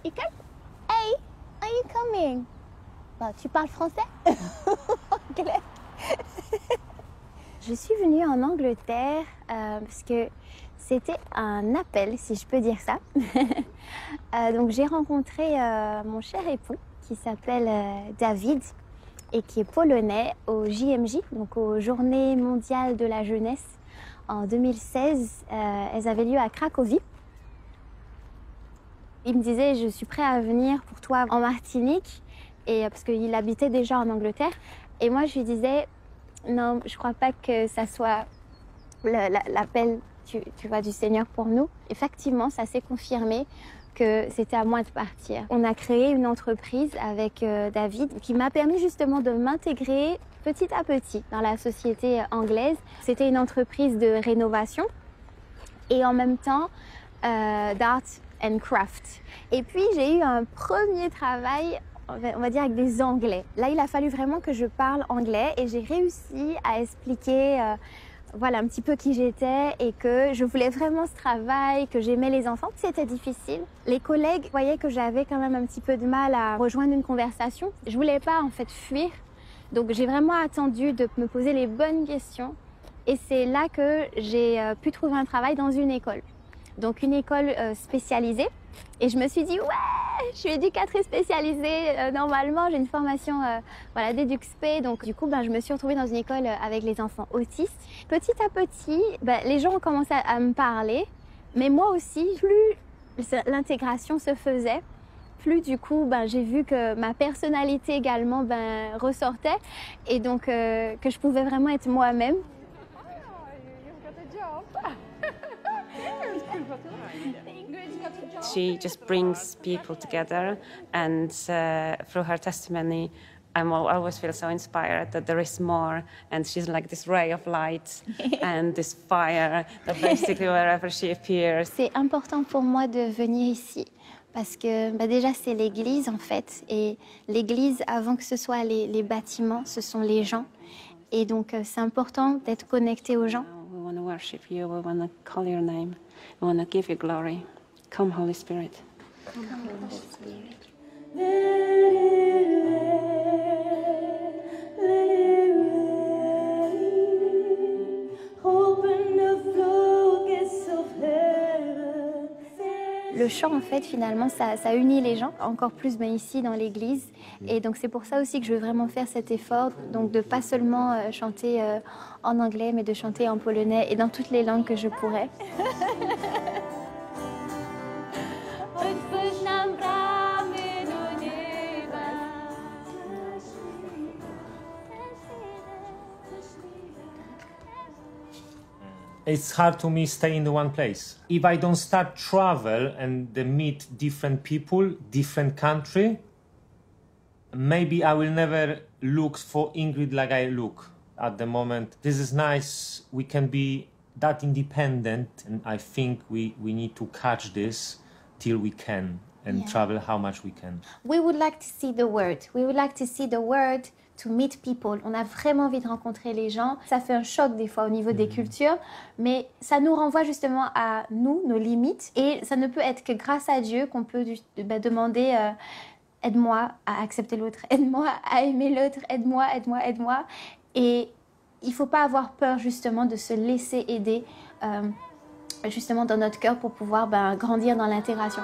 You can... Hey, are you coming? Bah, tu parles français? Anglais? Je suis venue en Angleterre parce que c'était un appel, si je peux dire ça. Donc j'ai rencontré mon cher époux qui s'appelle David et qui est polonais au JMJ, donc aux Journées mondiales de la jeunesse en 2016. Elles avaient lieu à Cracovie. Il me disait, je suis prêt à venir pour toi en Martinique, et parce qu'il habitait déjà en Angleterre. Et moi, je lui disais, non, je crois pas que ça soit l'appel tu vois, du Seigneur pour nous. Effectivement, ça s'est confirmé que c'était à moi de partir. On a créé une entreprise avec David qui m'a permis justement de m'intégrer petit à petit dans la société anglaise. C'était une entreprise de rénovation et en même temps d'art and craft. Et puis j'ai eu un premier travail, on va dire, avec des Anglais. Là, il a fallu vraiment que je parle anglais et j'ai réussi à expliquer voilà, un petit peu qui j'étais et que je voulais vraiment ce travail, que j'aimais les enfants. C'était difficile. Les collègues voyaient que j'avais quand même un petit peu de mal à rejoindre une conversation. Je voulais pas en fait fuir. Donc j'ai vraiment attendu de me poser les bonnes questions. Et c'est là que j'ai pu trouver un travail dans une école. Donc une école spécialisée. Et je me suis dit, ouais, je suis éducatrice spécialisée. Normalement, j'ai une formation voilà, d'éduc-spé. Donc du coup, je me suis retrouvée dans une école avec les enfants autistes. Petit à petit, les gens ont commencé à me parler. Mais moi aussi, plus l'intégration se faisait, plus du coup, j'ai vu que ma personnalité également ressortait. Et donc que je pouvais vraiment être moi-même. She just brings people together, and through her testimony, I always feel so inspired that there is more, and she's like this ray of light and this fire that basically wherever she appears. C'est important pour moi de venir ici parce que déjà c'est l'église en fait, et l'église, avant que ce soit les bâtiments, ce sont les gens, et donc c'est important d'être connecté aux gens. We want to worship you, we want to call your name, we want to give you glory. Come, Holy Spirit. Come, Holy Spirit. Le chant, en fait, finalement, ça unit les gens, encore plus ici dans l'église. Et donc, c'est pour ça aussi que je veux vraiment faire cet effort, donc de pas seulement chanter en anglais, mais de chanter en polonais et dans toutes les langues que je pourrais. It's hard to me stay in the one place. If I don't start travel and meet different people, different country, maybe I will never look for Ingrid like I look at the moment. This is nice. We can be that independent, and I think we need to catch this till we can and travel how much we can. We would like to see the world. We would like to see the world, to meet people. On a vraiment envie de rencontrer les gens. Ça fait un choc des fois au niveau des cultures, mais ça nous renvoie justement à nous, nos limites. Et ça ne peut être que grâce à Dieu qu'on peut demander aide-moi à accepter l'autre, aide-moi à aimer l'autre, aide-moi, aide-moi, aide-moi. Et il ne faut pas avoir peur justement de se laisser aider justement dans notre cœur pour pouvoir grandir dans l'intégration.